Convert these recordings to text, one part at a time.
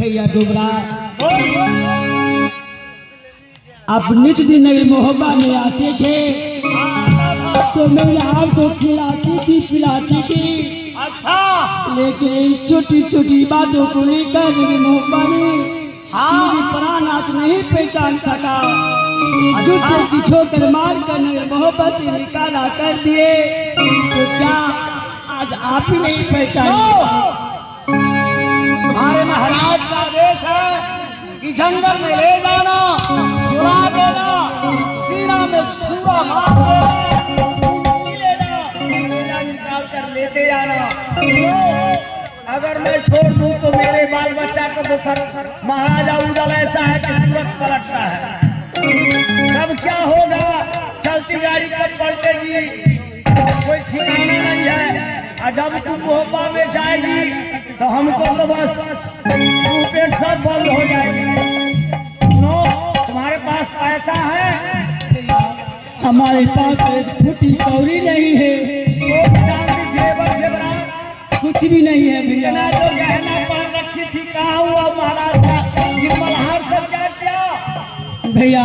भैया डुबरा आप नित दिन मोहब्बा में आते थे तो मैं आपको खिलाती थी पिलाती थी। अच्छा, लेकिन छोटी छोटी बातों को लेकर मेरी मोहब्बा में मेरी प्राण आज नहीं पहचान सका। झूठे की ठोकर मार कर मेरे मोहब्बत से निकाला कर दिए तो क्या आज आप ही नहीं पहचाने? हमारे महाराज का आदेश है कि जंगल में ले जाना, सुला देना, सीना में छुरा मार देना, निकाल कर लेते जाना। अगर मैं छोड़ दूं तो मेरे बाल बच्चा को तो सर महाराजा उदल ऐसा है कि तुरंत पलटता है। तब क्या होगा? चलती गाड़ी कब पलटेगी कोई ठिकाना नहीं है। और जब तुम मोहब्बा में जाएगी तो हमको तो बस पेट सब बंद हो जाएगी। नो, तुम्हारे पास पैसा है? हमारे पास एक फुटी कौड़ी नहीं है। सोच चांदी जेवर जेवरात कुछ भी नहीं है भैया। ना तो गहना पहन रखी थी, कहाँ हुआ महाराज का गिरमल हार सब क्या किया? भैया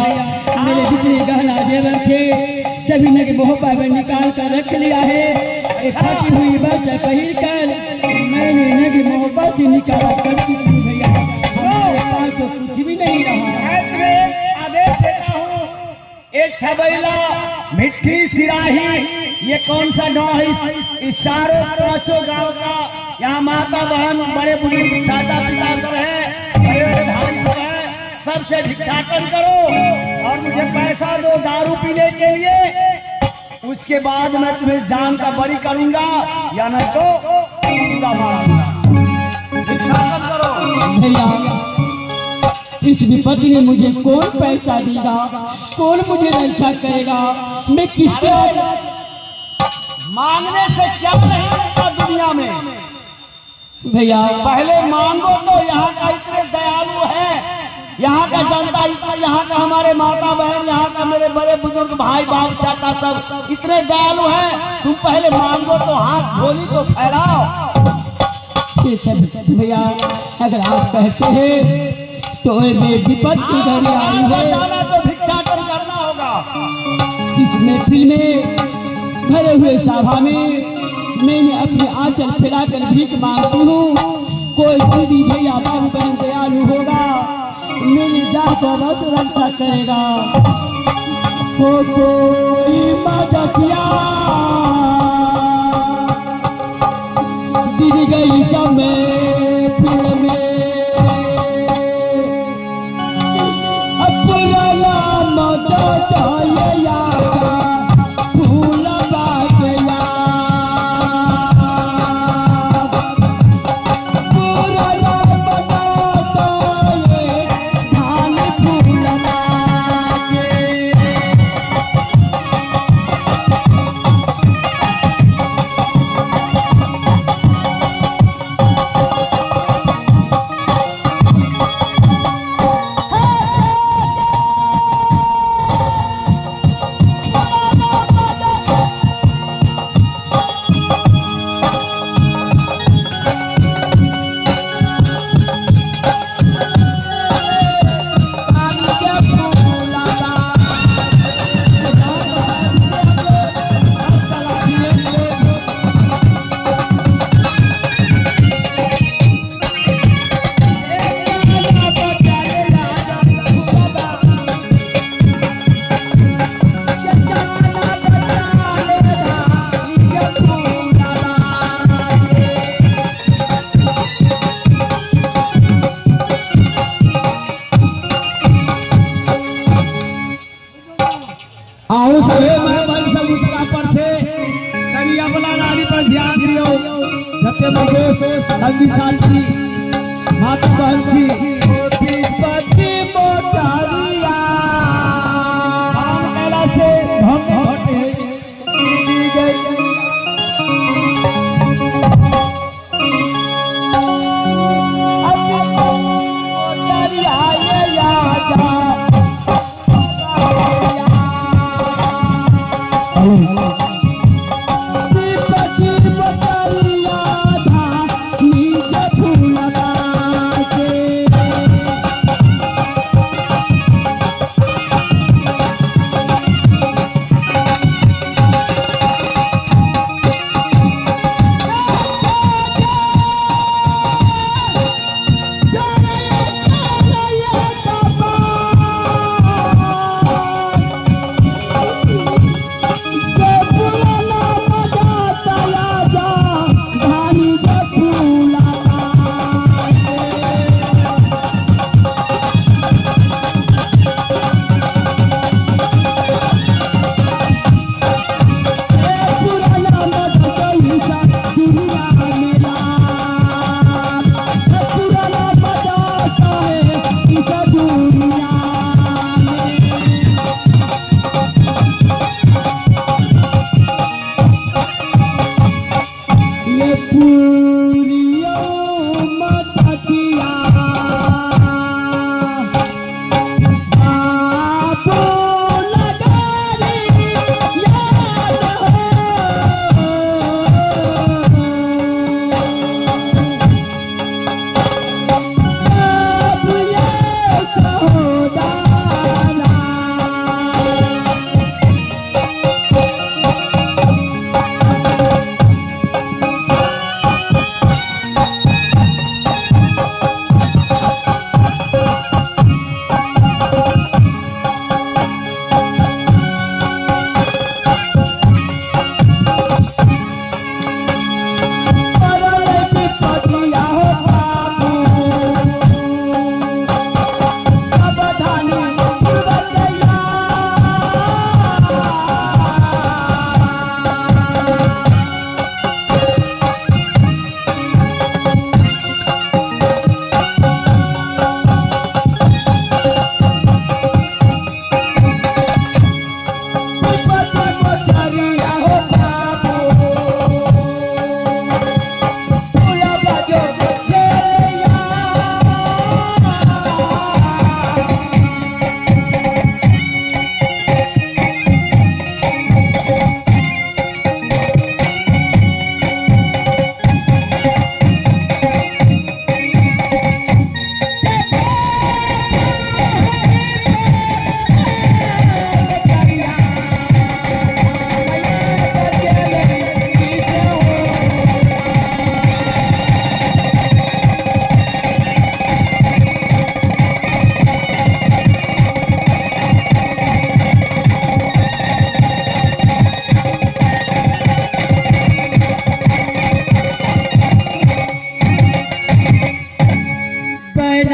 मेरे जितने गहना जेवर थे सभी ने मोहब्बा में निकाल कर रख लिया है। एक फटी हुई बात पहिर कर मैंने नगी मोहब्बत से निकाला कर चुकी हूँ भैया। हमारे पास तो कुछ भी नहीं रहा। मैं तुम्हें आदेश देता हूँ, एक छबैला मिट्टी सिराही, ये कौन सा गांव है? इस चारों पांचों गांव का यहाँ माता बहन बड़े बुजुर्ग चाचा पिता सब है, बड़े बड़े भाई सब है, सबसे भिक्षाटन करो और मुझे पैसा दो दारू पीने के लिए। उसके बाद मैं तुम्हें जान का बरी करूंगा या नहीं तो पूरा मारूंगा। भिक्षाटन करो। भैया इस विपत्ति में मुझे कौन पैसा देगा, कौन मुझे रक्षा करेगा? मैं किसके मांगने से क्या नहीं मिलता दुनिया में? भैया पहले मांगो तो यहाँ का इतने दयालु है, यहाँ का जनता इतना, यहाँ का हमारे माता बहन, यहाँ का मेरे बड़े बुजुर्ग भाई बाप चाचा सब इतने दयालु हैं। तुम पहले मांगो तो हाथ झोली तो फैलाओ। ठीक है भैया, अगर आप कहते हैं तो विपद की घड़ी आई है, जाना तो भिक्षाटन करना होगा। इस महफिल में भरे हुए सभा में मैंने अपने आंचल फैलाकर भीख मांगती हूँ। कोई दीदी भैया बाबू बहन दयालु होगा, मेरी जात बस रक्षा करेगा। हो कोई मददिया दीदी गई समय फिर में माता बहन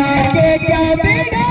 आके क्या बिगाड़ा